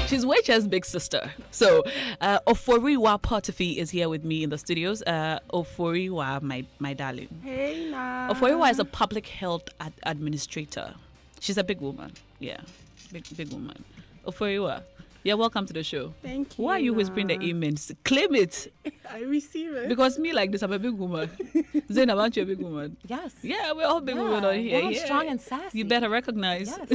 She's Waicha's big sister. So, Oforiwa Potifi is here with me in the studios. Oforiwa, my darling. Hey, now. Oforiwa is a public health administrator. She's a big woman. Yeah, big woman. Oforiwa, yeah, welcome to the show. Thank you. Why are you whispering the amens? Claim it. I receive it. Because me like this, I'm a big woman. Zainab, aren't you a big woman? Yes. Yeah, we're all big women on here. Well, Yeah. strong and sassy. You better recognize. Yes.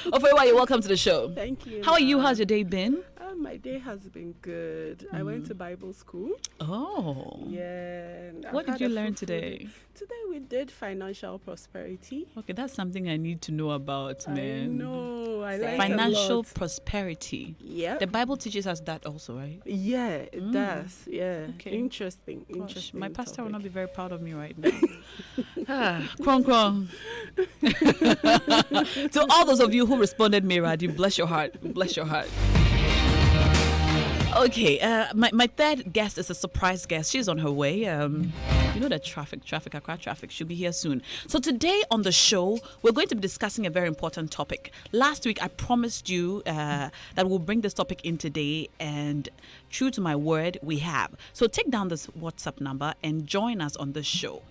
Oforiwa, you're welcome to the show. Thank you. How are you? How's your day been? My day has been good. I went to Bible school. Oh. Yeah. and I've What did had you a learn fruitful today? day. Today we did financial prosperity. Okay, that's something I need to know about, man. I know. I like Financial a lot. prosperity. Yeah. The Bible teaches us that also, right? Yeah, it does. Yeah. Okay. Interesting. Gosh, Interesting. my pastor will topic. not be very proud of me right now. Kron kron. To all those of you who responded, Miradi, bless your heart. Bless your heart. Okay, my third guest is a surprise guest. She's on her way. You know the Accra traffic. She'll be here soon. So today on the show, we're going to be discussing a very important topic. Last week, I promised you that we'll bring this topic in today, and true to my word, we have. So take down this WhatsApp number and join us on the show.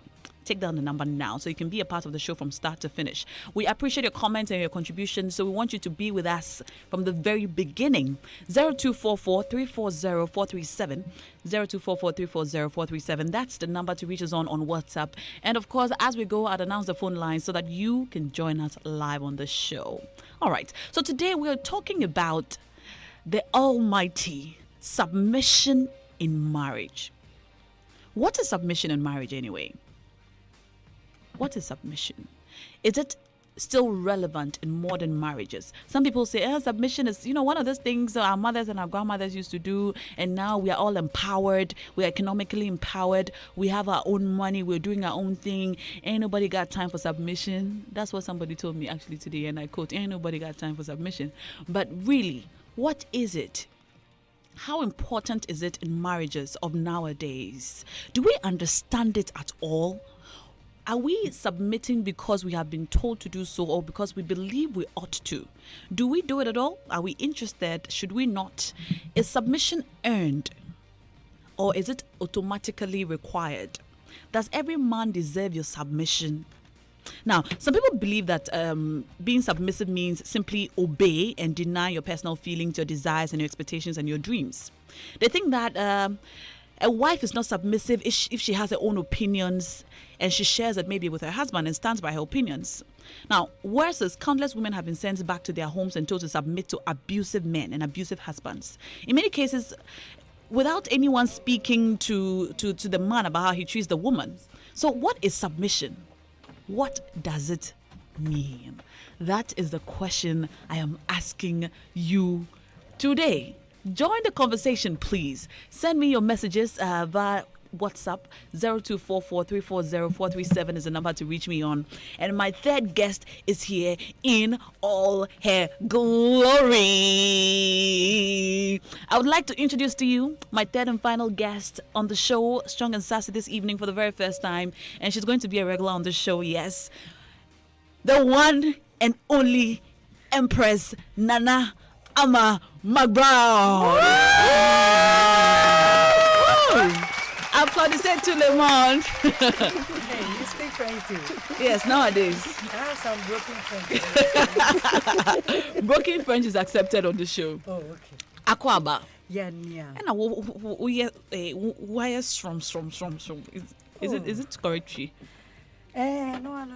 Take down the number now so you can be a part of the show from start to finish. We appreciate your comments and your contributions, so we want you to be with us from the very beginning. 0244-340-437, 0244-340-437. That's the number to reach us on WhatsApp. And of course, as we go, I'll announce the phone line so that you can join us live on the show. All right, so today we're talking about the almighty submission in marriage. What is submission in marriage anyway? What is submission? Is it still relevant in modern marriages? Some people say, submission is, one of those things our mothers and our grandmothers used to do, and now we are all empowered. We are economically empowered. We have our own money. We're doing our own thing. Ain't nobody got time for submission. That's what somebody told me actually today, and I quote, ain't nobody got time for submission. But really, what is it? How important is it in marriages of nowadays? Do we understand it at all? Are we submitting because we have been told to do so, or because we believe we ought to? Do we do it at all? Are we interested? Should we not? Is submission earned, or is it automatically required? Does every man deserve your submission? Now, some people believe that being submissive means simply obey and deny your personal feelings, your desires, and your expectations and your dreams. They think that a wife is not submissive if she has her own opinions and she shares it maybe with her husband and stands by her opinions. Now, worse is countless women have been sent back to their homes and told to submit to abusive men and abusive husbands. In many cases, without anyone speaking to the man about how he treats the woman. So what is submission? What does it mean? That is the question I am asking you today. Join the conversation, please. Send me your messages via WhatsApp. 0244-340-437 is the number to reach me on. And my third guest is here in all her glory. I would like to introduce to you my third and final guest on the show, Strong and Sassy, this evening for the very first time. And she's going to be a regular on the show, yes. The one and only Empress Nana Ama McBrown. Applaudissez tout le monde. Hey, you speak French too? Yes, nowadays. I have some broken French. Broken French is accepted on the show. Oh, okay. Akwaba. Yeah, yeah. And why is from? Is it correct? No.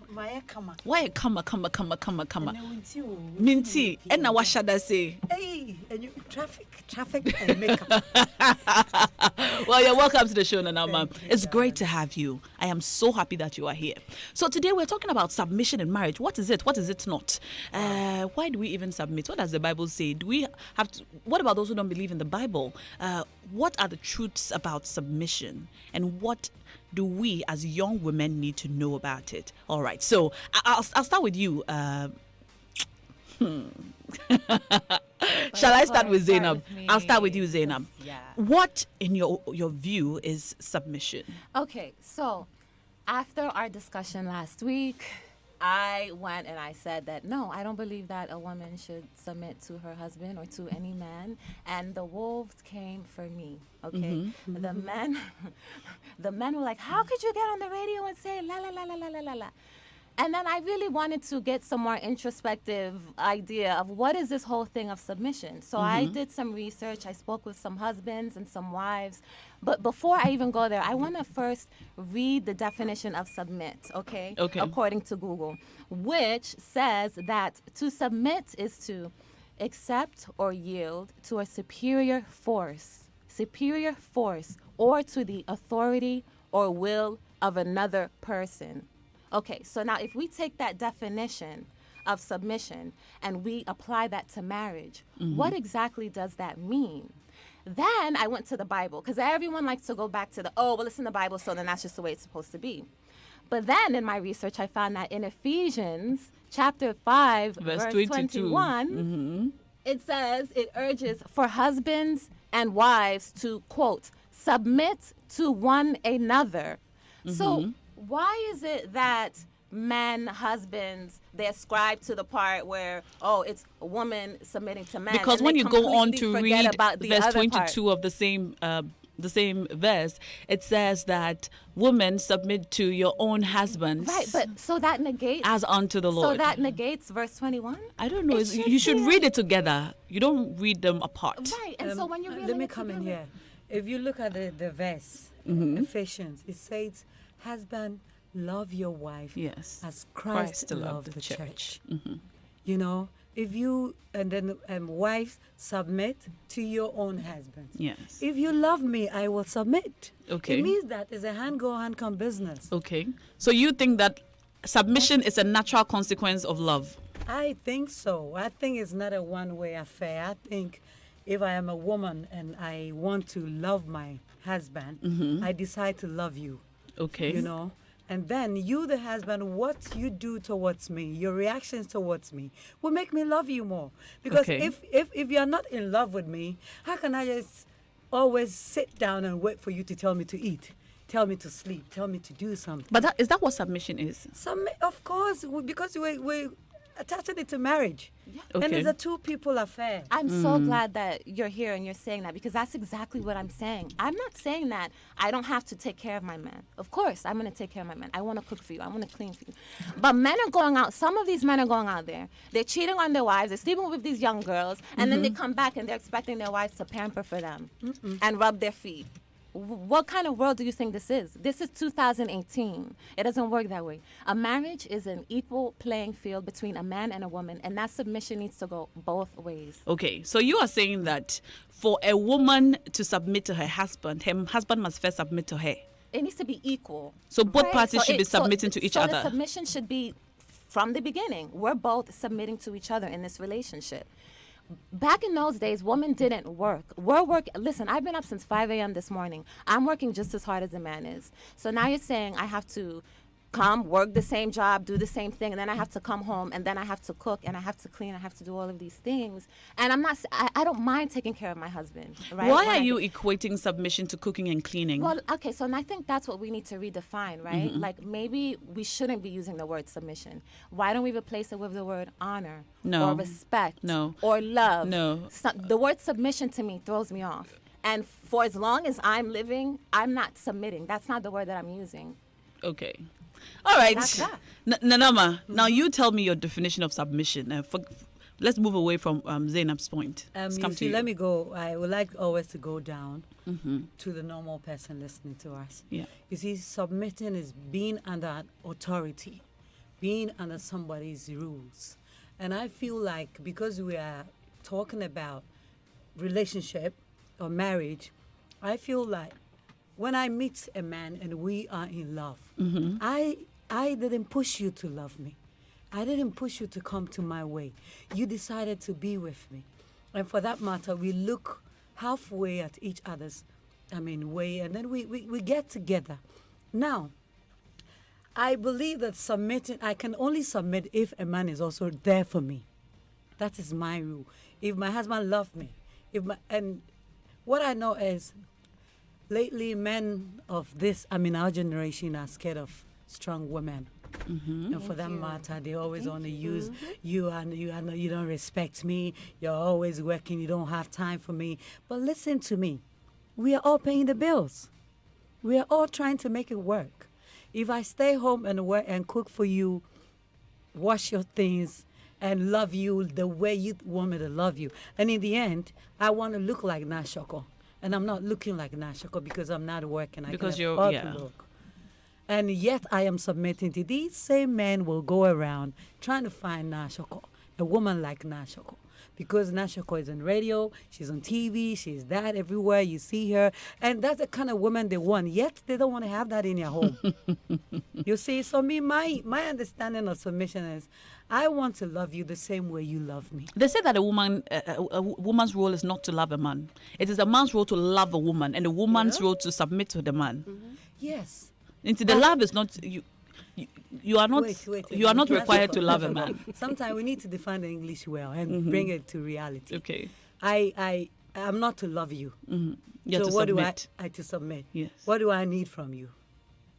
My kama. Why kama? And Minty. And now what should I say? Hey, and you traffic and makeup. Well, you're welcome to the show, Nana Ma'am. Thank you, It's great darling. to have you. I am so happy that you are here. So today we're talking about submission in marriage. What is it? What is it not? Why do we even submit? What does the Bible say? Do we have to? What about those who don't believe in the Bible? What are the truths about submission? And what do we as young women need to know about it? All right. So I'll start with you. Shall I start with Zainab? I'll start with you, Zainab. Yeah. What, in your view, is submission? Okay, so after our discussion last week, I went and I said that no, I don't believe that a woman should submit to her husband or to any man. And the wolves came for me. Okay, the men, the men were like, "How could you get on the radio and say la la la la la la la la?" And then I really wanted to get some more introspective idea of what is this whole thing of submission. So I did some research. I spoke with some husbands and some wives. But before I even go there, I want to first read the definition of submit, okay? Okay. According to Google, which says that to submit is to accept or yield to a superior force, or to the authority or will of another person. Okay, so now if we take that definition of submission and we apply that to marriage, what exactly does that mean? Then I went to the Bible, because everyone likes to go back to it's in the Bible, so then that's just the way it's supposed to be. But then in my research, I found that in Ephesians chapter 5, verse 21, it says, it urges for husbands and wives to, quote, submit to one another. So why is it that men, husbands, they ascribe to the part where, it's a woman submitting to men? Because and when they you go on to completely read forget about the verse other 22 part. of the same verse, it says that women submit to your own husbands, Right, but so that negates as unto the so Lord. that negates verse 21? I don't know. It should You should be read it together. You don't read them apart. Right, and so when you're reading Let me it come in together- here. If you look at the verse, Ephesians, it says, husband, love your wife Yes. as Christ loved the church. church. You know, if you, and then wives, submit to your own husbands. Yes. If you love me, I will submit. Okay. It means that it's a hand go, hand come business. Okay. So you think that submission is a natural consequence of love? I think so. I think it's not a one-way affair. I think if I am a woman and I want to love my husband, I decide to love you. Okay. You know, and then you, the husband, what you do towards me, your reactions towards me, will make me love you more. Because Okay. if you are not in love with me, how can I just always sit down and wait for you to tell me to eat, tell me to sleep, tell me to do something? But is that what submission is? Of course, because we attached it to marriage. And Okay. it's a two people affair. I'm so glad that you're here and you're saying that, because that's exactly what I'm saying. I'm not saying that I don't have to take care of my man. Of course, I'm going to take care of my man. I want to cook for you. I want to clean for you. But men are going out. Some of these men are going out there. They're cheating on their wives. They're sleeping with these young girls. And then they come back and they're expecting their wives to pamper for them and rub their feet. What kind of world do you think this is? This is 2018. It doesn't work that way. A marriage is an equal playing field between a man and a woman, and that submission needs to go both ways. Okay. So you are saying that for a woman to submit to her husband must first submit to her. It needs to be equal. So both right? parties should be so submitting to each so other. the submission should be from the beginning. We're both submitting to each other in this relationship. Back in those days, women didn't work. Listen, I've been up since 5 a.m. this morning. I'm working just as hard as a man is. So now you're saying I have to come, work the same job, do the same thing, and then I have to come home, and then I have to cook, and I have to clean, I have to do all of these things. And I don't mind taking care of my husband. Right? Why When are I you equating submission to cooking and cleaning? Well, okay, so and I think that's what we need to redefine, right? Like maybe we shouldn't be using the word submission. Why don't we replace it with the word honor? No. Or respect? No. Or love? No. The word submission to me throws me off. And for as long as I'm living, I'm not submitting. That's not the word that I'm using. Okay. All right. That's that. Nanama, now you tell me your definition of submission. Let's move away from Zainab's point. Let's come to you. Let me go. I would like always to go down to the normal person listening to us. Yeah. You see, submitting is being under authority, being under somebody's rules. And I feel like because we are talking about relationship or marriage, I feel like when I meet a man and we are in love, I didn't push you to love me. I didn't push you to come to my way. You decided to be with me. And for that matter, we look halfway at each other's, way, and then we get together. Now, I believe that submitting, I can only submit if a man is also there for me. That is my rule. If my husband loves me, and what I know is, lately men of our generation are scared of strong women. And for that matter, they always want to use you, and you don't respect me. You're always working. You don't have time for me. But listen to me. We are all paying the bills. We are all trying to make it work. If I stay home and work and cook for you, wash your things, and love you the way you want me to love you, and in the end, I want to look like Nashoko, and I'm not looking like Nashoko because I'm not working. Because I can you're- afford yeah. to look. And yet I am submitting to these same men will go around trying to find Nashoko, a woman like Nashoko. Because Nashoko is on radio, she's on TV, she's that everywhere you see her. And that's the kind of woman they want. Yet they don't want to have that in your home. You see, so my understanding of submission is I want to love you the same way you love me. They say that a woman's role is not to love a man. It is a man's role to love a woman, and a woman's role to submit to the man. Yes. Into the love is not you. You are not. Wait, you are not Nashoko, required to love a Nashoko. man. Sometimes we need to define the English well and bring it to reality. Okay. I'm not to love you. You have So to what submit. do I to submit? Yes. What do I need from you?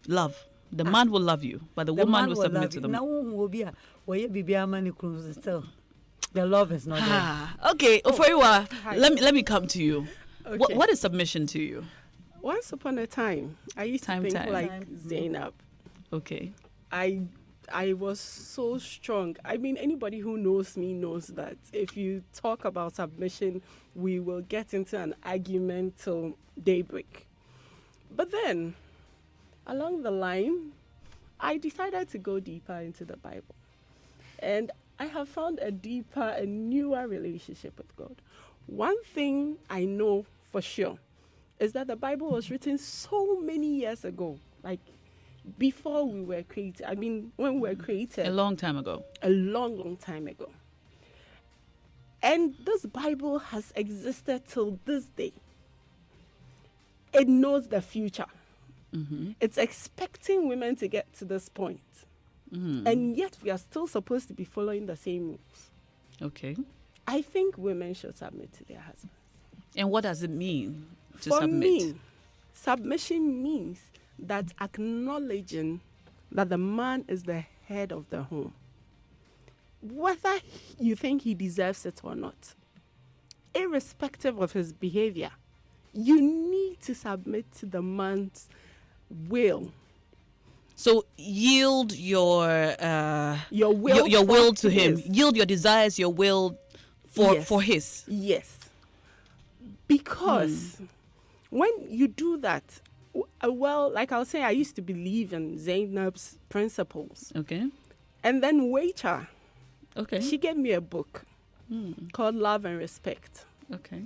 Love. The man will love you, but the woman man will will submit love to you. the Now, man. will be a- well, you be a man who still the love is not there. Ah, okay. Oforiwa, let me come to you. Okay. What is submission to you? Once upon a time, I used Time. to think like Time. Zainab. Okay. I was so strong. I mean, anybody who knows me knows that if you talk about submission, we will get into an argument till daybreak. But then, along the line, I decided to go deeper into the Bible. And I have found a deeper and newer relationship with God. One thing I know for sure is that the Bible was written so many years ago, like before we were created. I mean, when we were created, A long time ago. a long, long time ago. And this Bible has existed till this day. It knows the future. It's expecting women to get to this point. And yet we are still supposed to be following the same rules. Okay. I think women should submit to their husbands. And what does it mean to For submit? me, submission means that acknowledging that the man is the head of the home, whether you think he deserves it or not, irrespective of his behavior, you need to submit to the man's will. So yield your Your will, your for will to him. his. Yield your desires, your will Yes. for his. Yes. Because when you do that, well, like I was saying, I used to believe in Zainab's principles. Okay. And then Waiter, Okay. she gave me a book called Love and Respect. Okay.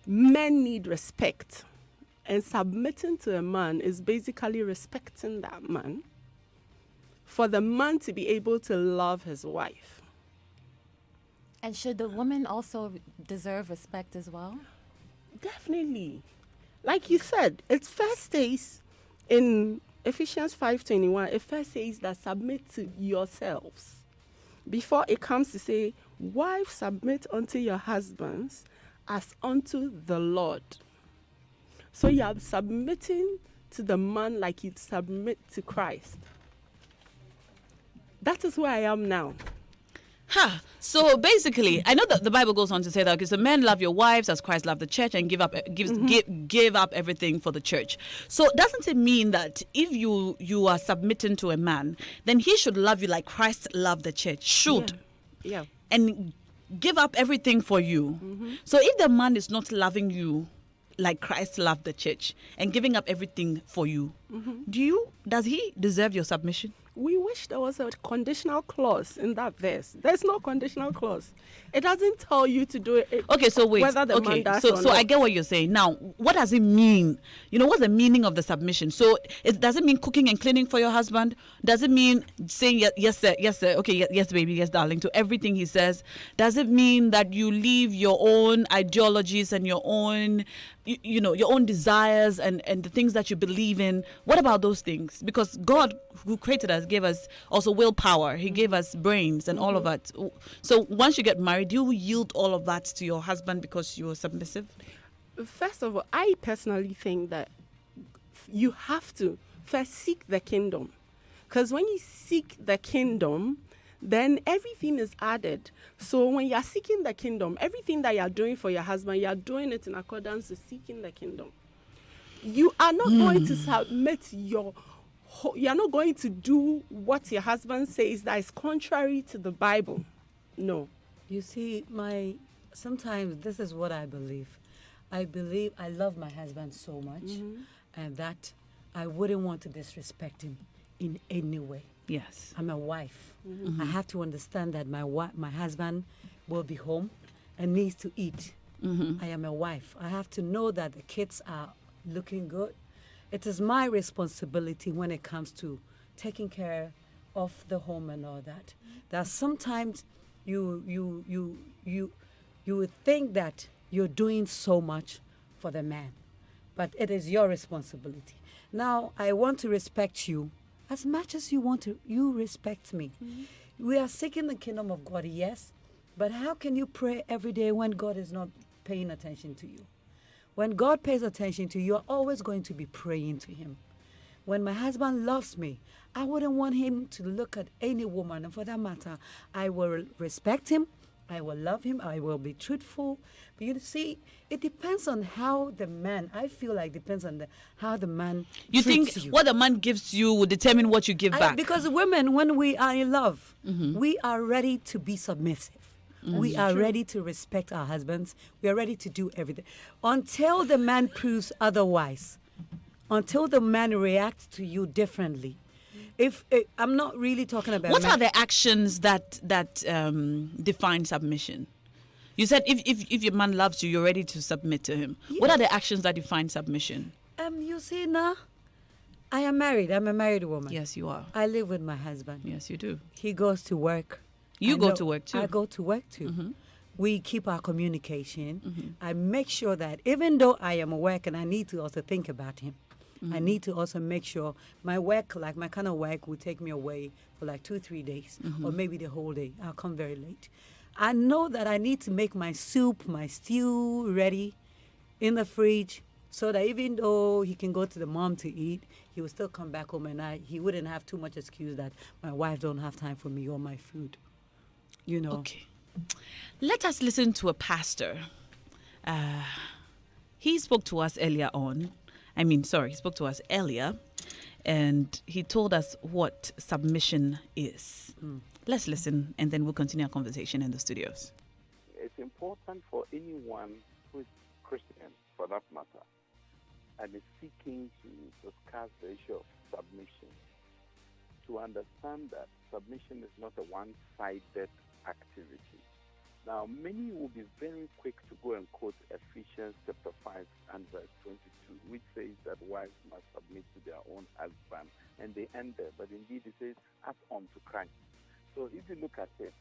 Men need respect. And submitting to a man is basically respecting that man for the man to be able to love his wife. And should the woman also deserve respect as well? Definitely. Like you said, it first says in Ephesians 5:21, it first says that submit to yourselves. Before it comes to say, wives, submit unto your husbands as unto the Lord. So you are submitting to the man like you submit to Christ. That is where I am now. Ha! So basically, I know that the Bible goes on to say that because the men love your wives as Christ loved the church and give up everything for the church. So doesn't it mean that if you are submitting to a man, then he should love you like Christ loved the church? Should. Yeah. And give up everything for you. So if the man is not loving you like Christ loved the church and giving up everything for you, does he deserve your submission? We wish there was a conditional clause in that verse. There's no conditional clause. It doesn't tell you to do it. Okay, so wait. Whether the man does so or so I not. get what you're saying. Now, what does it mean? What's the meaning of the submission? So does it mean cooking and cleaning for your husband? Does it mean saying yes sir, yes sir, okay, yes baby, yes darling to everything he says? Does it mean that you leave your own ideologies and your own your own desires and the things that you believe in? What about those things? Because God who created us gave us also willpower. He gave us brains and all of that. So once you get married, you yield all of that to your husband because you are submissive? First of all, I personally think that you have to first seek the kingdom. Because when you seek the kingdom, then everything is added. So when you're seeking the kingdom, everything that you're doing for your husband, you're doing it in accordance with seeking the kingdom. You are not going to submit you're not going to do what your husband says that is contrary to the Bible. No. You see, sometimes this is what I believe. I love my husband so much, and that I wouldn't want to disrespect him in any way. Yes. I'm a wife. I have to understand that my husband will be home and needs to eat. I am a wife. I have to know that the kids are looking good. It is my responsibility when it comes to taking care of the home and all that. That sometimes you would think that you're doing so much for the man, but it is your responsibility. Now, I want to respect you as much as you respect me. We are seeking the kingdom of God, yes, but how can you pray every day when God is not paying attention to you? When God pays attention to you, you're always going to be praying to him. When my husband loves me, I wouldn't want him to look at any woman. And for that matter, I will respect him. I will love him. I will be truthful. But you see, it depends on how the man, I feel like depends on how the man You treats think you. what the man gives you will determine what you give back? Because women, when we are in love, we are ready to be submissive. We are ready to respect our husbands. We are ready to do everything. Until the man proves otherwise, until the man reacts to you differently. I'm not really talking about What are the actions that define submission? You said if your man loves you, you're ready to submit to him. What are the actions that define submission? You see now, I am married. I'm a married woman. Yes, you are. I live with my husband. Yes, you do. He goes to work. You go to work too. I go to work too. We keep our communication. I make sure that even though I am at work and I need to also think about him, I need to also make sure my work, like my kind of work, will take me away for like 2-3 days or maybe the whole day. I'll come very late. I know that I need to make my soup, my stew ready in the fridge so that even though he can go to the mom to eat, he will still come back home and he wouldn't have too much excuse that my wife don't have time for me or my food. You know. Okay. Let us listen to a pastor. He spoke to us earlier on. He spoke to us earlier, and he told us what submission is. Let's listen, and then we'll continue our conversation in the studios. It's important for anyone who is Christian, for that matter, and is seeking to discuss the issue of submission, to understand that submission is not a one-sided activity. Now, many will be very quick to go and quote Ephesians chapter 5 and verse 22, which says that wives must submit to their own husband, and they end there. But indeed, it says, as unto Christ. So if you look at it,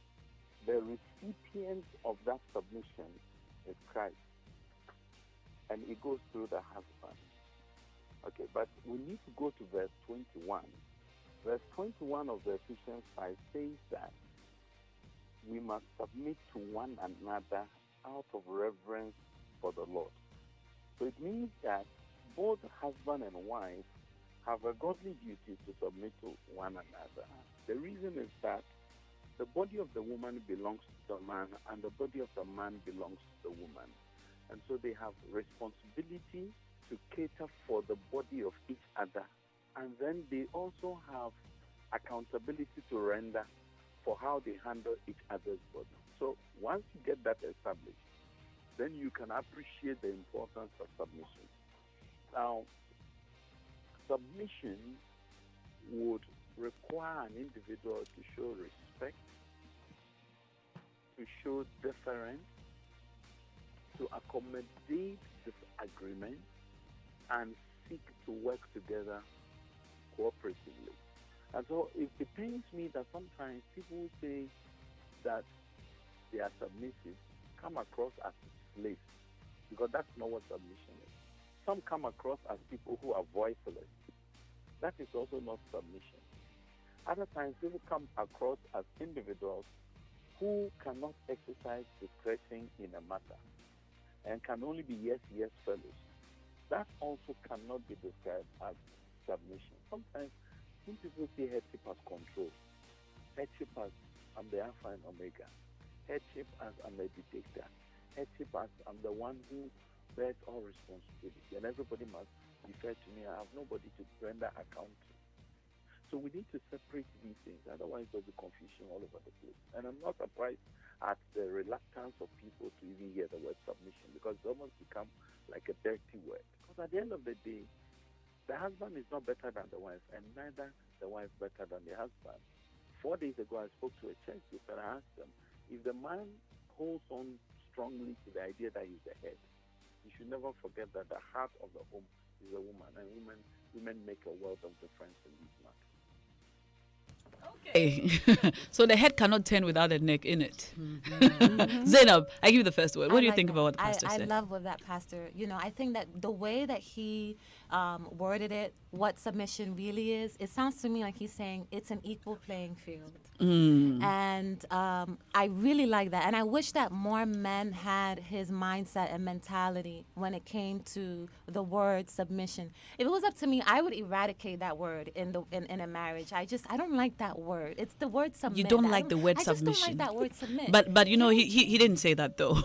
the recipient of that submission is Christ, and it goes through the husband. Okay, but we need to go to verse 21. Verse 21 of the Ephesians 5 says that we must submit to one another out of reverence for the Lord. So it means that both husband and wife have a godly duty to submit to one another. The reason is that the body of the woman belongs to the man and the body of the man belongs to the woman. And so they have responsibility to cater for the body of each other. And then they also have accountability to render for how they handle each other's body. So once you get that established, then you can appreciate the importance of submission. Now, submission would require an individual to show respect, to show deference, to accommodate disagreement, and seek to work together cooperatively. And so it pains me that sometimes people say that they are submissive, come across as slaves, because that's not what submission is. Some come across as people who are voiceless. That is also not submission. Other times people come across as individuals who cannot exercise discretion in a matter and can only be yes fellows. That also cannot be described as submission. Sometimes When people see headship as control, headship as I'm the Alpha and Omega, headship as I'm a dictator, headship as I'm the one who bears all responsibility, and everybody must defer to me. I have nobody to render account to. So we need to separate these things, otherwise there'll be confusion all over the place. And I'm not surprised at the reluctance of people to even hear the word submission, because it's almost become like a dirty word. Because at the end of the day, the husband is not better than the wife, and neither the wife better than the husband. 4 days ago, I spoke to a church group and I asked them, if the man holds on strongly to the idea that he's the head, you should never forget that the heart of the home is a woman, and women make a world of difference in these matters. Okay. So the head cannot turn without the neck in it. Zainab, I give you the first word. What do you think about what the pastor said? I love what that pastor, I think that the way that he worded it, what submission really is, it sounds to me like he's saying it's an equal playing field. And I really like that. And I wish that more men had his mindset and mentality when it came to the word submission. If it was up to me, I would eradicate that word in a marriage. I don't like that word. It's the word submit. You don't like the word submission. I just don't like that word submit. But he didn't say that though.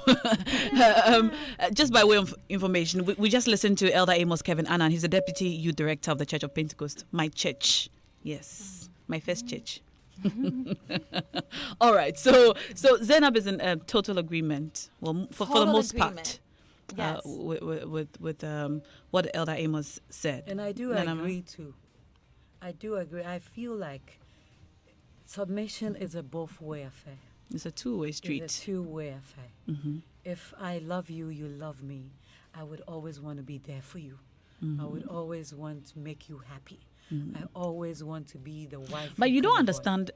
Just by way of information, we just listened to Elder Amos Kevin Annan. He's the Deputy Youth Director of the Church of Pentecost, my church. Yes, my first church. All right, so Zainab is in total agreement. Well, for the most part, yes. with what Elder Amos said. And I do agree too. I do agree. I feel like submission is a both-way affair. It's a two-way street. It's a two-way affair. If I love you, you love me, I would always want to be there for you. I would always want to make you happy. I always want to be the wife. But you don't understand.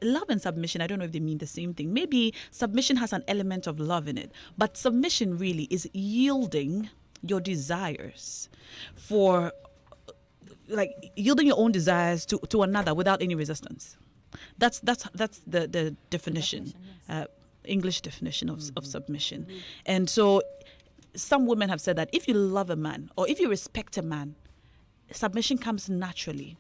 Love and submission, I don't know if they mean the same thing. Maybe submission has an element of love in it. But submission really is yielding your desires for, like, yielding your own desires to another without any resistance. That's the definition, English definition of submission. And so some women have said that if you love a man or if you respect a man, submission comes naturally,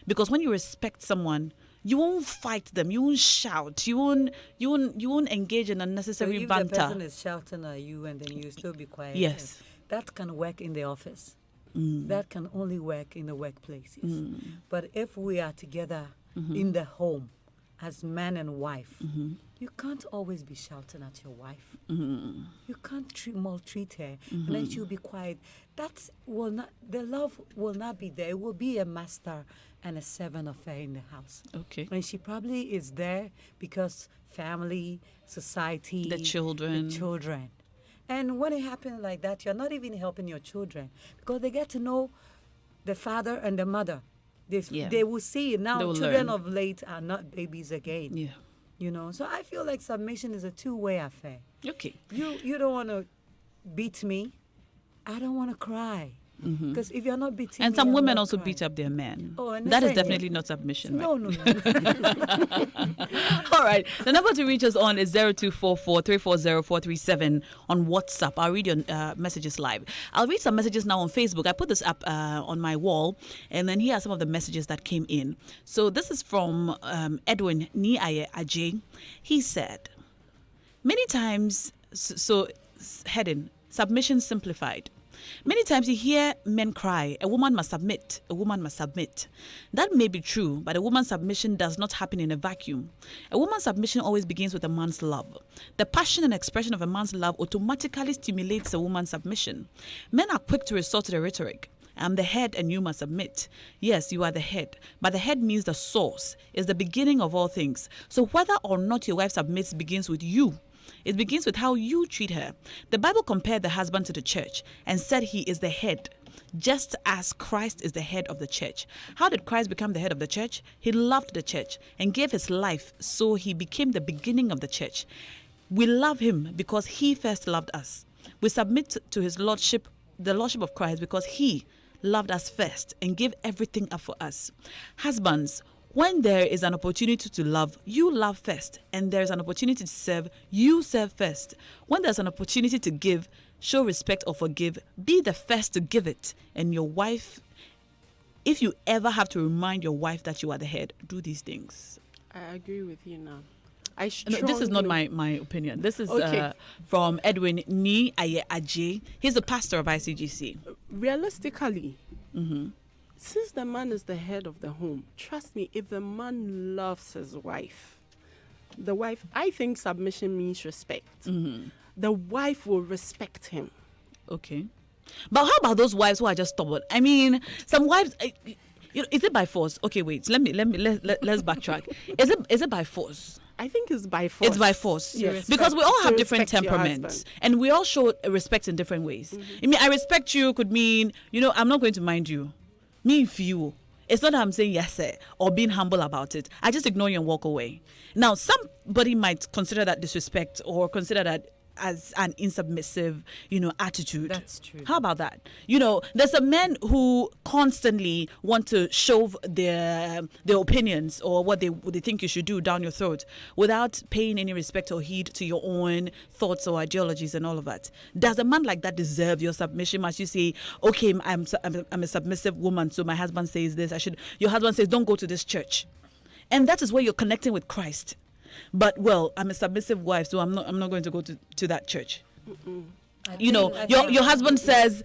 because when you respect someone, you won't fight them, you won't shout, you won't engage in unnecessary so if banter. the person is shouting at you and then you still be quiet. Yes, that can work in the office. That can only work in the workplaces. But if we are together in the home as man and wife, you can't always be shouting at your wife. You can't maltreat her, and then she'll be quiet. The love will not be there. It will be a master and a servant affair in the house. okay. And she probably is there because family, society, The children. And when it happens like that, you're not even helping your children, because they get to know the father and the mother. They will see now. They will Children learn. of late are not babies again. Yeah. So I feel like submission is a two-way affair. Okay. You don't want to beat me. I don't want to cry. Because if you're not beating And me, some I'm women not also crying. beat up their men. Oh, and that is listen, definitely not submission. No, right? no. All right. The number to reach us on is 0244 340 437 on WhatsApp. I'll read your messages live. I'll read some messages now on Facebook. I put this up on my wall, and then here are some of the messages that came in. So this is from Edwin Niaye Ajay. He said, many times, heading, submission simplified. Many times you hear men cry, a woman must submit, a woman must submit. That may be true, but a woman's submission does not happen in a vacuum. A woman's submission always begins with a man's love. The passion and expression of a man's love automatically stimulates a woman's submission. Men are quick to resort to the rhetoric. I'm the head and you must submit. Yes, you are the head, but the head means the source, is the beginning of all things. So whether or not your wife submits begins with you. It begins with how you treat her. The Bible compared the husband to the church and said he is the head, just as Christ is the head of the church. How did Christ become the head of the church? He loved the church and gave his life, so he became the beginning of the church. We love him because he first loved us. We submit to his lordship, the lordship of Christ, because he loved us first and gave everything up for us. Husbands, when there is an opportunity to love, you love first. And there is an opportunity to serve, you serve first. When there's an opportunity to give, show respect or forgive, be the first to give it. And your wife if you ever have to remind your wife that you are the head, do these things. I agree with you now. I No, this is not strongly- my opinion. This is Okay. from Edwin Ni Aye Aje. He's the pastor of ICGC. Realistically, Mm-hmm. since the man is the head of the home, trust me, if the man loves his wife, I think submission means respect. Mm-hmm. The wife will respect him. Okay. But how about those wives who are just stubborn? I mean, some wives, is it by force? Okay, wait. Let's backtrack. Is it by force? I think it's by force. It's by force. Yes. Because we all To have different respect your temperaments husband. and we all show respect in different ways. I mean, I respect you could mean, I'm not going to mind you. Me if you. It's not that I'm saying yes, sir, or being humble about it. I just ignore you and walk away. Now, somebody might consider that disrespect or consider that as an insubmissive, attitude. That's true. How about that? There's some men who constantly want to shove their opinions or what they think you should do down your throat without paying any respect or heed to your own thoughts or ideologies and all of that. Does a man like that deserve your submission? Must you say, okay, I'm a submissive woman, so my husband says this, your husband says, don't go to this church. And that is where you're connecting with Christ. But I'm a submissive wife, so I'm not going to go to that church. I Your think- husband says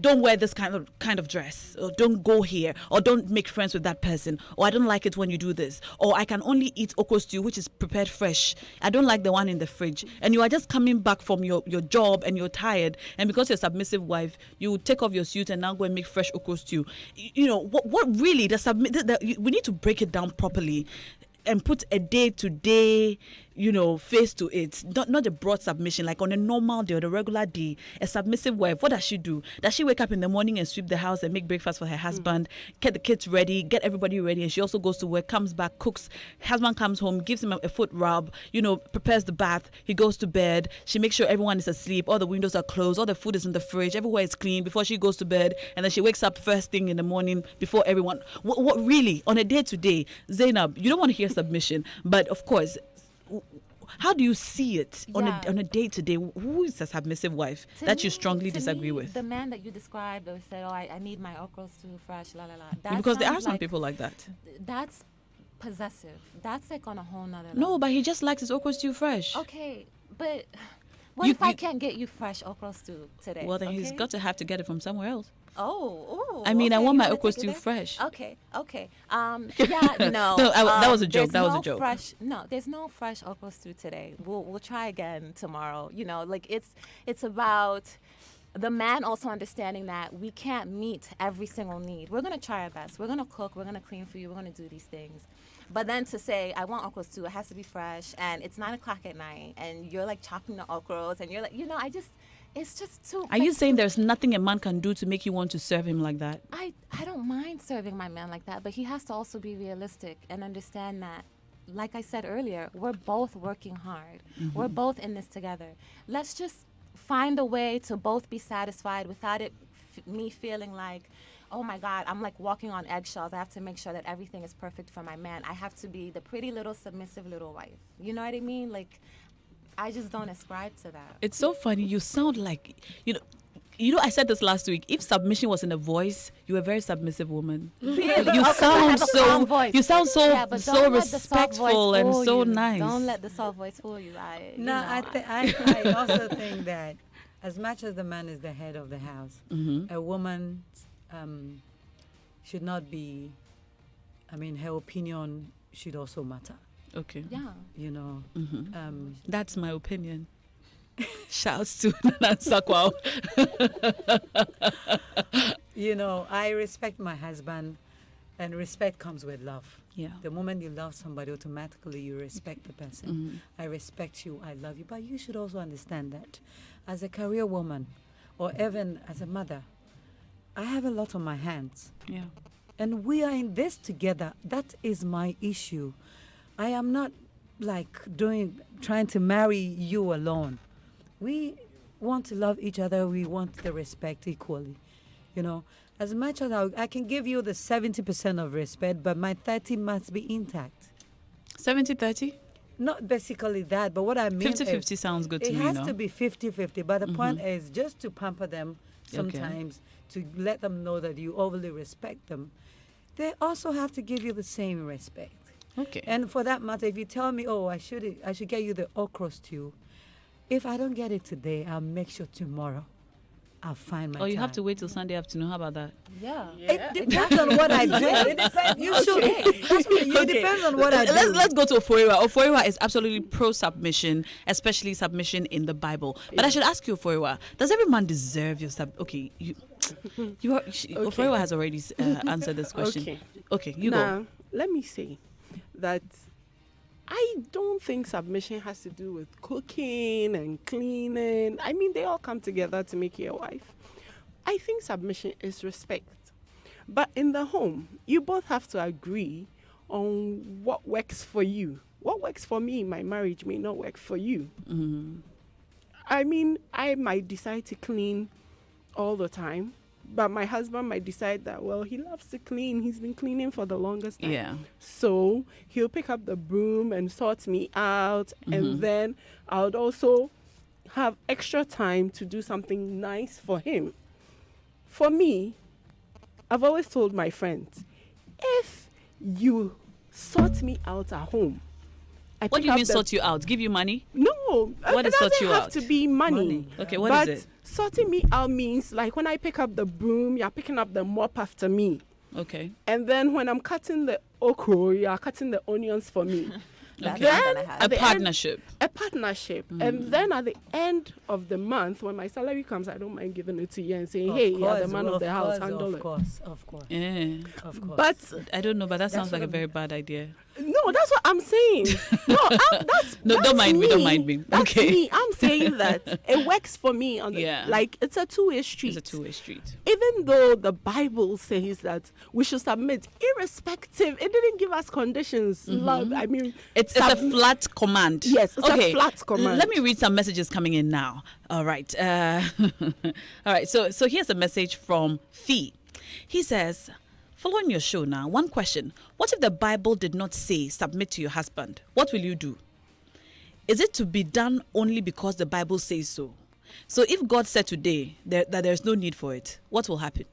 don't wear this kind of dress, or don't go here, or don't make friends with that person, or I don't like it when you do this, or I can only eat okra stew which is prepared fresh, I don't like the one in the fridge. And you are just coming back from your job and you're tired, and because you're a submissive wife, you take off your suit and now go and make fresh okra stew. What really we need to break it down properly and put a day-to-day, face to it. Not a broad submission, like on a normal day or a regular day. A submissive wife, what does she do? Does she wake up in the morning and sweep the house and make breakfast for her husband, get the kids ready, get everybody ready, and she also goes to work, comes back, cooks, husband comes home, gives him a foot rub, prepares the bath, he goes to bed, she makes sure everyone is asleep, all the windows are closed, all the food is in the fridge, everywhere is clean before she goes to bed, and then she wakes up first thing in the morning before everyone. What really, on a day-to-day, Zainab, you don't want to hear submission, but of course, how do you see it on a day-to-day? Who is a submissive wife To that you me- strongly to disagree me, with? The man that you described or said, I need my okras too fresh, la la la. That Because there are sounds some like- people like that. That's possessive. That's like on a whole nother level. No, but he just likes his okra stew fresh. Okay, but what You- if I you- can't get you fresh okra stew today? Well, then he's okay? got to have to get it from somewhere else. Oh, I mean, I okay, want you my wanna okra take it stew there? fresh. Okay. Yeah, no. No, that was a joke, there's that was a no joke. There's no fresh okra stew today. We'll try again tomorrow. It's about the man also understanding that we can't meet every single need. We're gonna try our best. We're gonna cook. We're gonna clean for you. We're gonna do these things. But then to say, I want okra stew, it has to be fresh, and it's 9 o'clock at night, and you're like chopping the okras, and you're like, it's just too. Are you saying there's nothing a man can do to make you want to serve him like that? I don't mind serving my man like that, but he has to also be realistic and understand that, like I said earlier, we're both working hard. We're both in this together. Let's just find a way to both be satisfied without me feeling like, oh my God, I'm like walking on eggshells. I have to make sure that everything is perfect for my man. I have to be the pretty little submissive little wife. You know what I mean? Like, I just don't ascribe to that. It's so funny. You sound like, I said this last week. If submission was in a voice, you're a very submissive woman. Really? You Okay, so I sound have a so. calm voice. You sound so Yeah, but so don't let the soft voice respectful and fool so you. nice. Don't let the soft voice fool you. I also think that as much as the man is the head of the house, a woman should not be. I mean, her opinion should also matter. Okay. Yeah. That's my opinion. Shouts to Nansakwa. I respect my husband, and respect comes with love. Yeah. The moment you love somebody, automatically you respect the person. I respect you, I love you. But you should also understand that as a career woman, or even as a mother, I have a lot on my hands. Yeah. And we are in this together. That is my issue. I am not trying to marry you alone. We want to love each other. We want the respect equally. As much as I can give you the 70% of respect, but my 30 must be intact. 70-30? not basically that, but what I mean 50-50 is sounds good to it me, has no? to be 50-50. But the point is just to pamper them Okay. sometimes, to let them know that you overly respect them. They also have to give you the same respect. Okay. And for that matter, if you tell me, oh, I should get you the okra stew, if I don't get it today, I'll make sure tomorrow I'll find my Oh, you have time. to wait till Sunday afternoon. How about that? Yeah. It depends on what I do. It depends. You should. That's what, it depends on what I do. Let's go to Ofoiwa. Ofoiwa is absolutely pro submission, especially submission in the Bible. But I should ask you, Ofoiwa, does every man deserve your Okay, Ofoiwa has already answered this question. Okay, you Now, go. let me say that I don't think submission has to do with cooking and cleaning. I mean, they all come together to make you a wife. I think submission is respect. But in the home, you both have to agree on what works for you. What works for me in my marriage may not work for you. I mean, I might decide to clean all the time, but my husband might decide that, well, he loves to clean. He's been cleaning for the longest time. Yeah. So he'll pick up the broom and sort me out. And then I would also have extra time to do something nice for him. For me, I've always told my friends, if you sort me out at home, What pick do you up mean the- sort you out? Give you money? No, What it is sort doesn't you have out? to be money. Okay, what but is it? Sorting me out means like when I pick up the broom, you're picking up the mop after me. Okay. And then when I'm cutting the okra, you're cutting the onions for me. That's Then not gonna A happen. at the end- partnership. a partnership. And then at the end of the month, when my salary comes, I don't mind giving it to you and saying, hey, you're the man of the house, handle it. Of course. Eh. Of course. But I don't know, but that sounds That's like a what very bad idea. no, that's what I'm saying. No, No, that's don't mind me, don't mind me. That's Okay. me. I'm saying that it works for me. Yeah. Like, it's a two-way street. It's a two-way street. Even though the Bible says that we should submit, irrespective, it didn't give us conditions. Love, I mean, It's a flat command. Yes, it's a flat command. Let me read some messages coming in now. All right. All right. So here's a message from Fee. He says, following your show now, one question. What if the Bible did not say submit to your husband? What will you do? Is it to be done only because the Bible says so? So if God said today that there's no need for it, what will happen?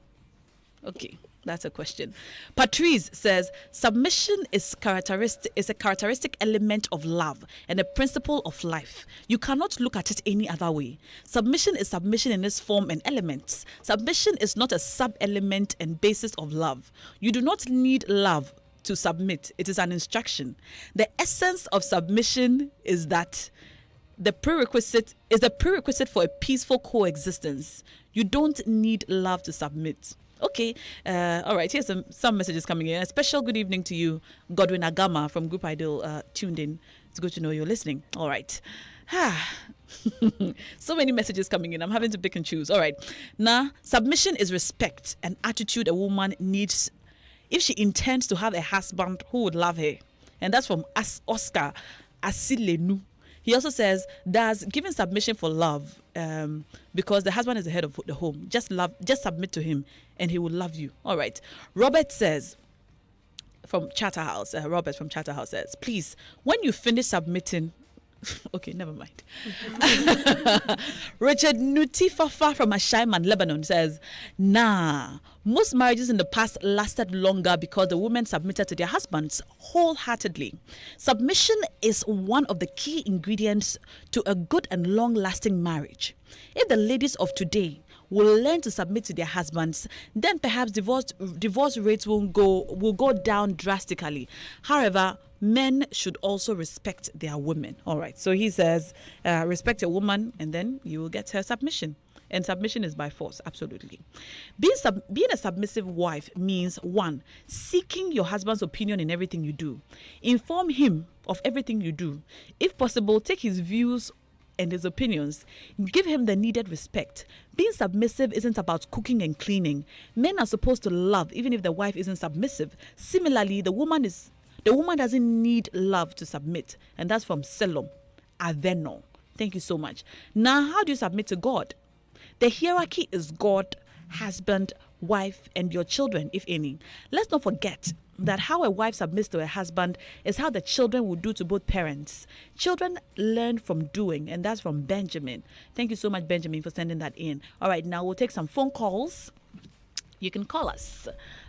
Okay, that's a question. Patrice says submission is a characteristic element of love and a principle of life. You cannot look at it any other way. Submission is submission in its form and elements. Submission is not a sub-element and basis of love. You do not need love to submit. It is an instruction. The essence of submission is that the prerequisite for a peaceful coexistence. You don't need love to submit. Okay, all right, here's some messages coming in. A special good evening to you, Godwin Agama from Group Ideal, tuned in. It's good to know you're listening. All right. So many messages coming in. I'm having to pick and choose. All right. Now, submission is respect, an attitude a woman needs if she intends to have a husband who would love her. And that's from Oscar Asilenu. He also says, does giving submission for love, because the husband is the head of the home. Just submit to him and he will love you. All right. Robert says, from Chatterhouse, Robert from Chatterhouse says, please, when you finish submitting, okay, never mind. Richard Nutifafa from Ashaiman, Lebanon says, nah, most marriages in the past lasted longer because the women submitted to their husbands wholeheartedly. Submission is one of the key ingredients to a good and long-lasting marriage. If the ladies of today will learn to submit to their husbands, then perhaps divorce rates will go down drastically. However, men should also respect their women. All right. So he says, respect a woman, and then you will get her submission. And submission is by force, absolutely. Being a submissive wife means, one, seeking your husband's opinion in everything you do. Inform him of everything you do. If possible, take his views and his opinions. Give him the needed respect. Being submissive isn't about cooking and cleaning. Men are supposed to love, even if the wife isn't submissive. Similarly, the woman doesn't need love to submit. And that's from Selom Aveno. Thank you so much. Now, how do you submit to God? The hierarchy is God, husband, wife, and your children, if any. Let's not forget that how a wife submits to her husband is how the children will do to both parents. Children learn from doing, and that's from Benjamin. Thank you so much, Benjamin, for sending that in. All right, now we'll take some phone calls. You can call us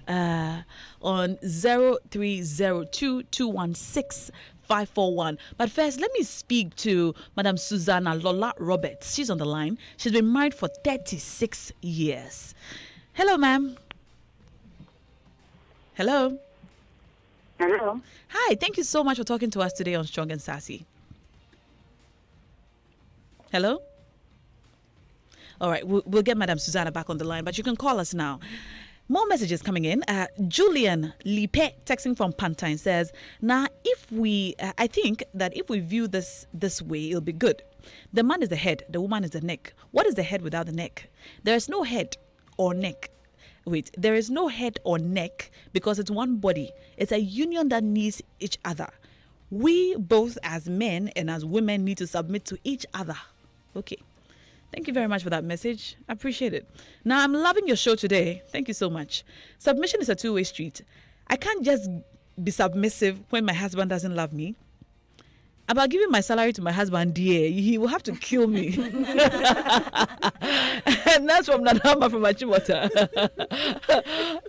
on 0302-216-541. But first, let me speak to Madam Susanna Lola Roberts. She's on the line. She's been married for 36 years. Hello, ma'am. Hello. Hello. Hi, thank you so much for talking to us today on Strong and Sassy. Hello? All right, we'll get Madam Susanna back on the line, but you can call us now. More messages coming in. Julian Lipe, texting from Pantine, says, I think that if we view this way, it'll be good. The man is the head, the woman is the neck. What is the head without the neck? There is no head or neck. There is no head or neck because it's one body. It's a union that needs each other. We both as men and as women need to submit to each other. Okay. Thank you very much for that message. I appreciate it. Now, I'm loving your show today. Thank you so much. Submission is a two-way street. I can't just be submissive when my husband doesn't love me. About giving my salary to my husband, dear, he will have to kill me. And that's from Nanama from Achimota.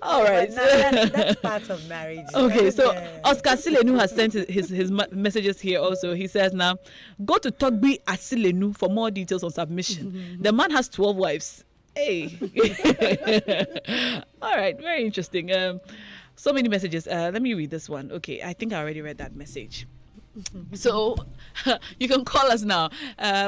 All right. That's part of marriage. Okay, so Oscar Silenu has sent his messages here also. He says now, go to Togbi Asilenu for more details on submission. The man has 12 wives. Hey. All right, very interesting. So many messages. Let me read this one. Okay, I think I already read that message. So you can call us now.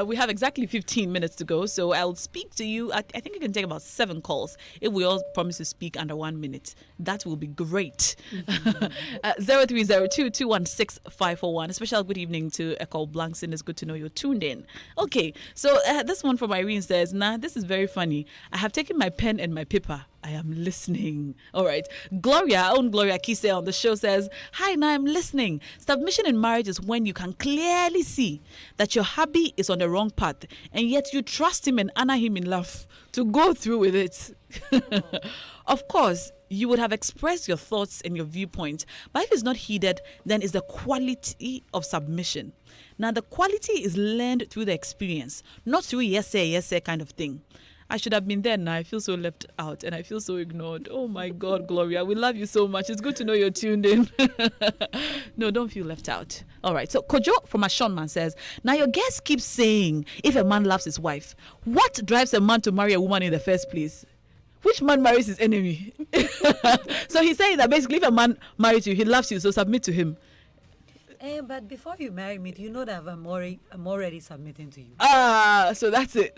We have exactly 15 minutes to go. So I'll speak to you. I think you can take about 7 calls. If we all promise to speak under 1 minute, that will be great. 0302-216-541. A special good evening to Ecole Blankson. It's good to know you're tuned in. Okay, so this one from Irene says, this is very funny. I have taken my pen and my paper. I am listening. All right. Gloria, our own Gloria Kise on the show says, hi, now I'm listening. Submission in marriage is when you can clearly see that your hubby is on the wrong path and yet you trust him and honor him in love to go through with it. Of course, you would have expressed your thoughts and your viewpoint, but if it's not heeded, then it's the quality of submission. Now, the quality is learned through the experience, not through yes, sir kind of thing. I should have been there now. I feel so left out and I feel so ignored. Oh my God, Gloria, we love you so much. It's good to know you're tuned in. No, don't feel left out. All right. So Kojo from Ashonman says, now your guest keeps saying, if a man loves his wife, what drives a man to marry a woman in the first place? Which man marries his enemy? So he's saying that basically if a man marries you, he loves you, so submit to him. But before you marry me, do you know that I'm already submitting to you? So that's it.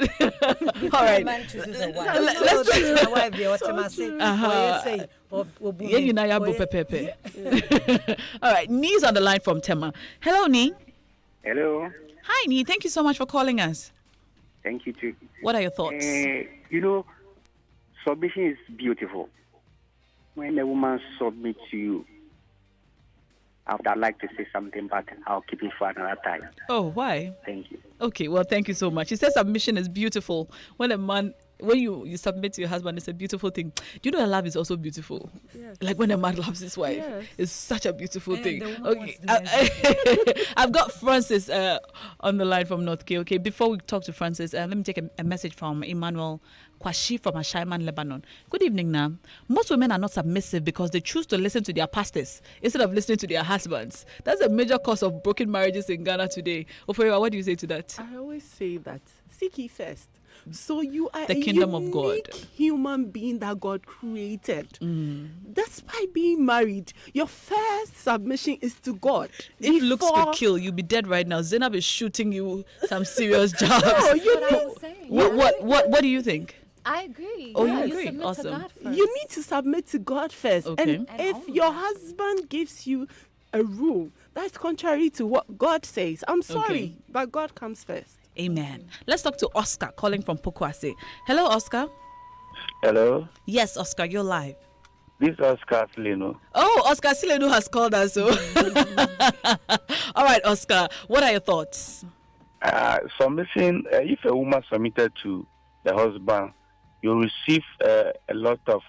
All right. Man chooses a wife. Let's choose my wife. All right. Nee's on the line from Tema. Hello, Nee. Hello. Hi, Nee. Thank you so much for calling us. Thank you too. What are your thoughts? Submission is beautiful. When a woman submits to you, I would like to say something, but I'll keep it for another time. Oh, why? Thank you. Okay, well, thank you so much. He says submission is beautiful. When you submit to your husband, it's a beautiful thing. Do you know that love is also beautiful? Yes. Like when a man loves his wife, Yes. it's such a beautiful thing. Okay, I've got Francis on the line from North K. Okay, before we talk to Francis, let me take a message from Emmanuel Kwashi from Ashaiman, Lebanon. Good evening, Nam. Most women are not submissive because they choose to listen to their pastors instead of listening to their husbands. That's a major cause of broken marriages in Ghana today. Ofewa, what do you say to that? I always say that seek ye first. So you are The a kingdom of God. unique human being that God created. Despite being married, your first submission is to God. If looks Before- could kill, you'd be dead right now. Zainab is shooting you some serious jobs. No, you That's what need, I'm saying. What do you think? I agree. Oh, you Yeah, agree? submit Awesome. to God first. you need to submit to God first. Okay. And And if only your that. husband gives you a rule that's contrary to what God says, I'm sorry, Okay. but God comes first. Amen. Let's talk to Oscar calling from Pokwase. Hello, Oscar. Hello, Yes, Oscar, you're live. this is Oscar Slino. Oh, Oscar Silenu has called us. So. All right, Oscar, what are your thoughts? Submission, if a woman submitted to the husband, you receive a lot of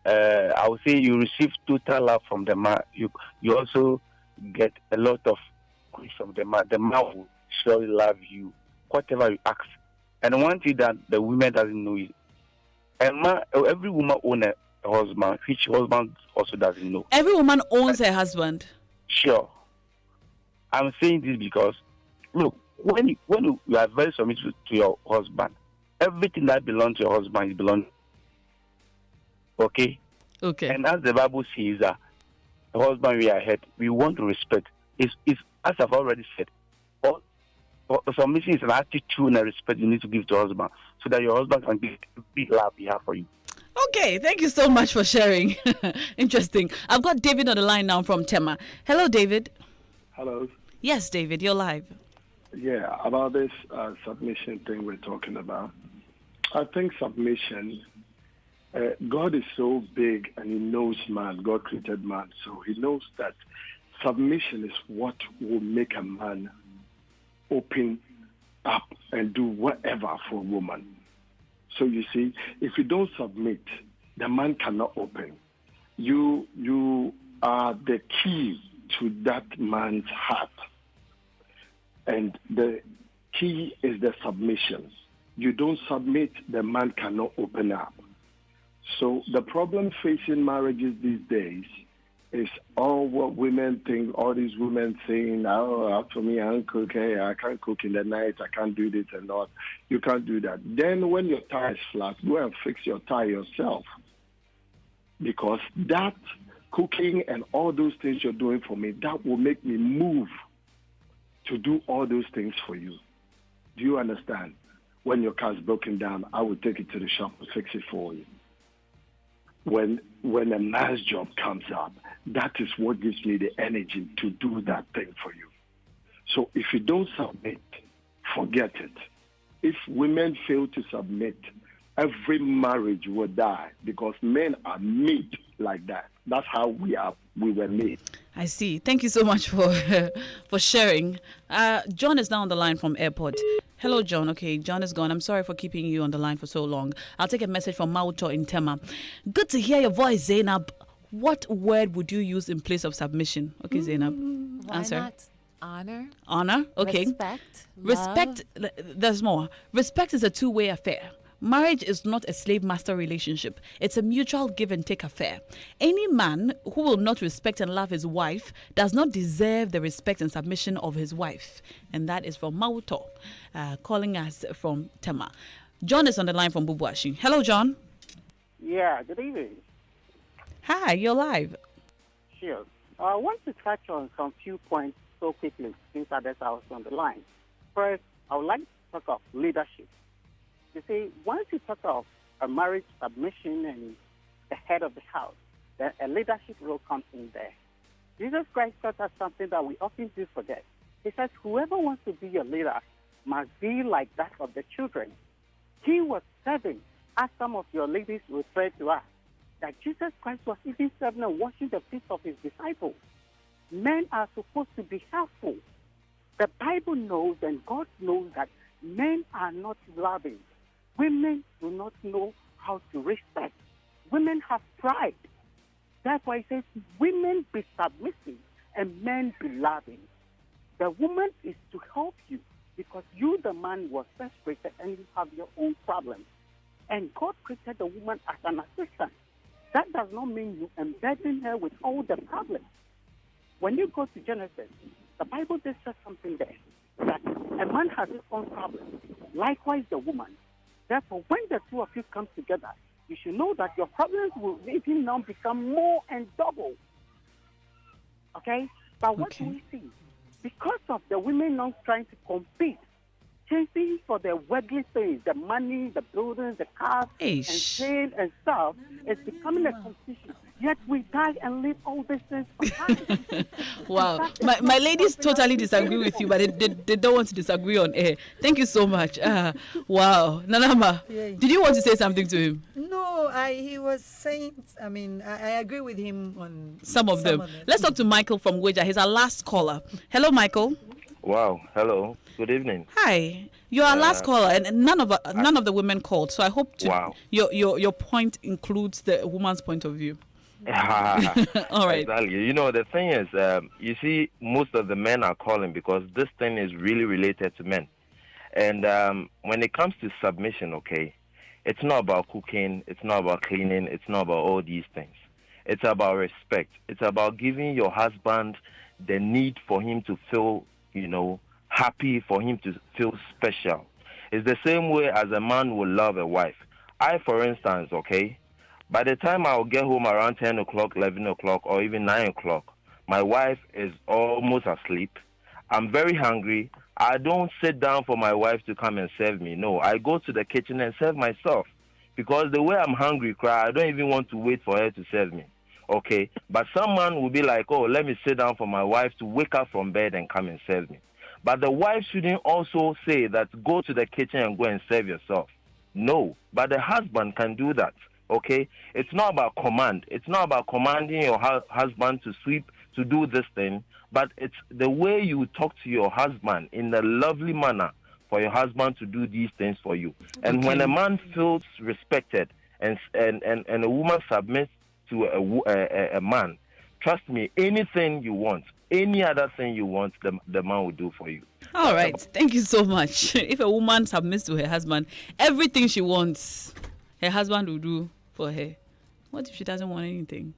I would say you receive total love from the man. You also get a lot of grace from the man. The man will surely love you, whatever you ask. And one thing that the women doesn't know is, every woman owns a husband, which husband also doesn't know. Every woman owns her husband. Sure. I'm saying this because, look, when you are very submissive to your husband, everything that belongs to your husband is belongs. Okay? Okay. And as the Bible says, the husband we are head, we want to respect. It's as I've already said, submission is an attitude and a respect you need to give to your husband so that your husband can give big love he has for you. Okay, thank you so much for sharing. Interesting. I've got David on the line now from Tema. Hello, David. Hello. Yes, David, you're live. Yeah, about this submission thing we're talking about. I think submission, God is so big and he knows man. God created man. So he knows that submission is what will make a man open up and do whatever for a woman. So you see, if you don't submit, the man cannot open. You are the key to that man's heart. And the key is the submission. You don't submit, the man cannot open up. So the problem facing marriages these days is all what women think, all these women saying, oh, for me, I don't cook, hey, I can't cook in the night, I can't do this and that. You can't do that. Then when your tire is flat, go and fix your tire yourself. Because that cooking and all those things you're doing for me, that will make me move to do all those things for you. Do you understand? When your car's broken down, I will take it to the shop and fix it for you. When a man's job comes up, that is what gives me the energy to do that thing for you. So if you don't submit, forget it. If women fail to submit, every marriage will die because men are made like that. That's how we were made. I see. Thank you so much for sharing. John is now on the line from airport. Hello, John. Okay, John is gone. I'm sorry for keeping you on the line for so long. I'll take a message from Mauto in Tema. Good to hear your voice, Zainab. What word would you use in place of submission? Okay, Zainab. Why Answer. not honor? Honor. Okay. Respect. Respect. There's more. Respect is a two-way affair. Marriage is not a slave-master relationship. It's a mutual give-and-take affair. Any man who will not respect and love his wife does not deserve the respect and submission of his wife. And that is from Mauto, calling us from Tema. John is on the line from Bubuashi. Hello, John. Yeah, good evening. Hi, you're live. Sure. I want to touch on some few points so quickly since others are also on the line. First, I would like to talk of leadership. You see, once you talk of a marriage submission and the head of the house, then a leadership role comes in there. Jesus Christ taught us something that we often do forget. He says, whoever wants to be a leader must be like that of the children. He was serving, as some of your ladies refer to us, that Jesus Christ was even serving and washing the feet of his disciples. Men are supposed to be helpful. The Bible knows and God knows that men are not loving. Women do not know how to respect. Women have pride. That's why it says women be submissive and men be loving. The woman is to help you because you, the man, was first created and you have your own problems. And God created the woman as an assistant. That does not mean you embedding her with all the problems. When you go to Genesis, the Bible just says something there, that a man has his own problems. Likewise, the woman. Therefore, when the two of you come together, you should know that your problems will even now become more and double. Okay? But what do we see? Because of the women now trying to compete, chasing for the worldly things, the money, the buildings, the cars, and sale and stuff, it's becoming a competition. Yet we die and leave all these things behind. Wow. My ladies totally disagree with you, but they don't want to disagree on air. Thank you so much. Wow. Nanama, did you want to say something to him? No, he was saying, I agree with him on some of them. Let's talk to Michael from Weja. He's our last caller. Hello, Michael. Wow. Hello. Good evening. Hi, you're our last caller, and none of the women called. So I hope Wow. your point includes the woman's point of view. All right. Exactly. The thing is, you see, most of the men are calling because this thing is really related to men. And when it comes to submission, okay, it's not about cooking, it's not about cleaning, it's not about all these things. It's about respect. It's about giving your husband the need for him to feel, happy, for him to feel special. It's the same way as a man will love a wife. I, for instance, okay, by the time I'll get home around 10 o'clock, 11 o'clock, or even 9 o'clock, my wife is almost asleep. I'm very hungry. I don't sit down for my wife to come and serve me. No, I go to the kitchen and serve myself. Because the way I'm hungry, I don't even want to wait for her to serve me. Okay? But some man will be like, oh, let me sit down for my wife to wake up from bed and come and serve me. But the wife shouldn't also say that go to the kitchen and go and serve yourself. No, but the husband can do that. Okay? It's not about command. It's not about commanding your husband to sweep, to do this thing, but it's the way you talk to your husband in a lovely manner for your husband to do these things for you. And when a man feels respected and a woman submits to a man, trust me, anything you want, any other thing you want, the man will do for you. All right. Thank you so much. If a woman submits to her husband, everything she wants, her husband will do for her. What if she doesn't want anything?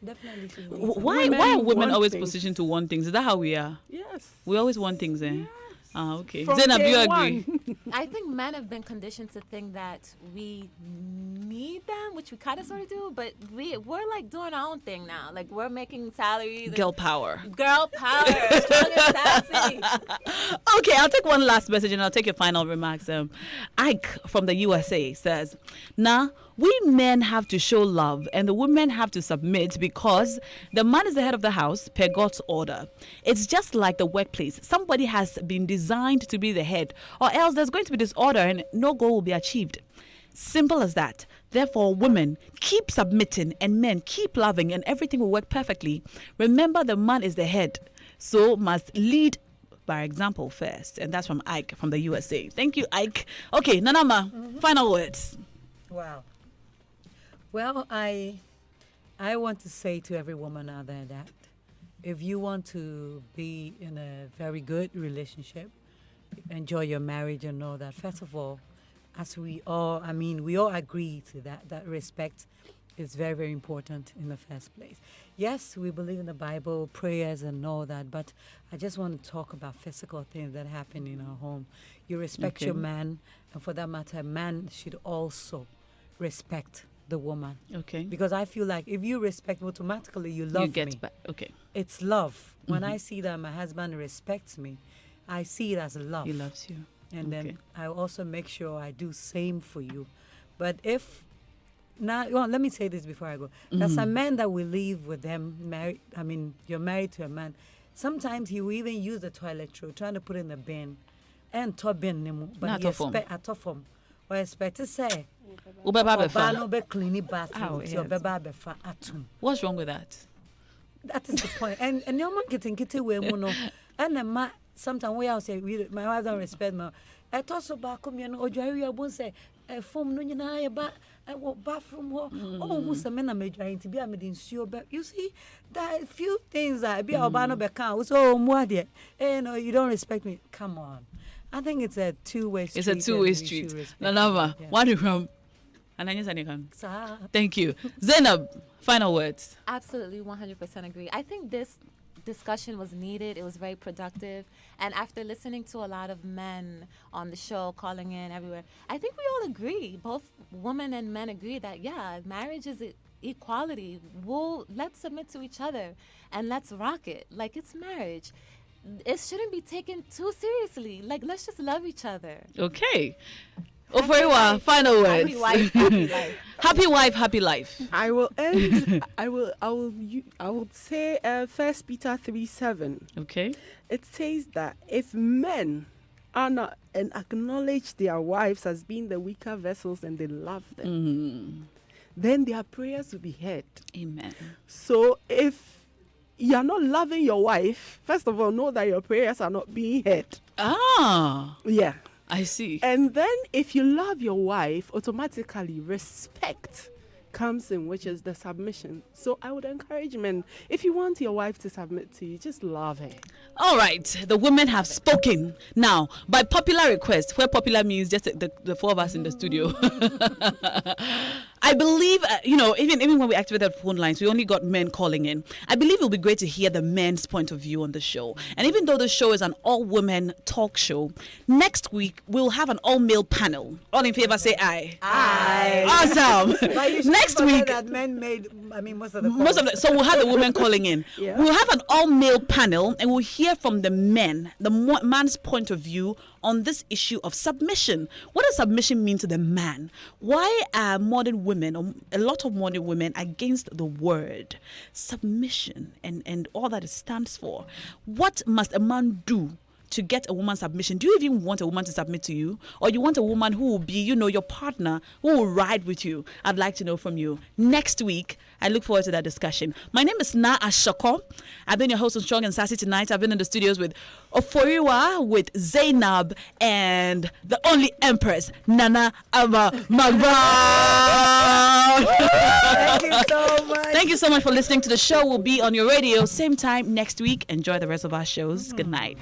Definitely. Why are women always positioned to want things? Is that how we are? Yes. We always want things, eh? Yes. Okay. From Zainab, you day agree? I think men have been conditioned to think that we need them, which we kind of sort of do, but we're like doing our own thing now. Like we're making salaries. Girl power. Girl power. Strong and sassy. Okay, I'll take one last message and I'll take your final remarks. Ike from the USA says, "Nah, we men have to show love and the women have to submit because the man is the head of the house per God's order. It's just like the workplace. Somebody has been designed to be the head, or else there's going to be disorder and no goal will be achieved. Simple as that. Therefore, women, keep submitting and men, keep loving and everything will work perfectly. Remember, the man is the head, so must lead by example first." And that's from Ike from the USA. Thank you, Ike. Okay, Nanama, final words. Wow. Well, I want to say to every woman out there that if you want to be in a very good relationship, enjoy your marriage and all that, first of all, as we all agree to that respect is very, very important in the first place. Yes, we believe in the Bible, prayers and all that, but I just want to talk about physical things that happen in our home. You respect your man, and for that matter, a man should also respect the woman. Okay. Because I feel like if you respect me, automatically you love me. Okay. It's love. When I see that my husband respects me, I see it as love. He loves you. And then I also make sure I do same for you. But if now, well, let me say this before I go. There's a man that will live with them married. I mean, you're married to a man. Sometimes he will even use the toilet roll, trying to put in the bin, and to bin nemo. But he expect a top form. Or expect to say, what's wrong with that? That is the point. And your man getting way mono. And sometimes we all say my wife don't respect me. I thought so back come or Jerry won't say a form no bathroom oh who's a man I'm trying to be a made in sure but you see that few things that be albano becca so more there. No, you don't respect me. Come on. I think it's a two-way street. It's a two-way street. Nanama, one from Thank you. Zainab, final words. Absolutely, 100% agree. I think this discussion was needed. It was very productive. And after listening to a lot of men on the show, calling in everywhere, I think we all agree, both women and men agree that, yeah, marriage is equality. Let's submit to each other and let's rock it like it's marriage. It shouldn't be taken too seriously. Like, let's just love each other. Okay. Oferiwa, final words. Happy wife, happy life. Happy wife, happy life. I will end. I will say 1 Peter 3:7. Okay. It says that if men honor and acknowledge their wives as being the weaker vessels and they love them, then their prayers will be heard. Amen. So if you're not loving your wife, first of all, know that your prayers are not being heard. Ah, Yeah. I see. And then if you love your wife, automatically respect comes in, which is the submission. So I would encourage men, if you want your wife to submit to you, just love her. All right, the women have spoken. Now, by popular request, where popular means just the four of us in the studio. I believe, even when we activated phone lines, we only got men calling in. I believe it'll be great to hear the men's point of view on the show. And even though the show is an all-women talk show, next week we'll have an all-male panel. All in favor, say aye. Aye. Awesome. But you should Next forget week, that men made, most of the so we'll have the women calling in. Yeah. We'll have an all-male panel, and we'll hear from the men, the man's point of view on this issue of submission. What does submission mean to the man? Why are modern women, or a lot of modern women, against the word submission and all that it stands for? What must a man do to get a woman's submission? Do you even want a woman to submit to you? Or you want a woman who will be, your partner, who will ride with you? I'd like to know from you. Next week, I look forward to that discussion. My name is Na Ashoko. I've been your host on Strong and Sassy tonight. I've been in the studios with Oforiwa, with Zainab, and the only empress, Nana Ama McBrown. Thank you so much. Thank you so much for listening to the show. We'll be on your radio same time next week. Enjoy the rest of our shows. Good night.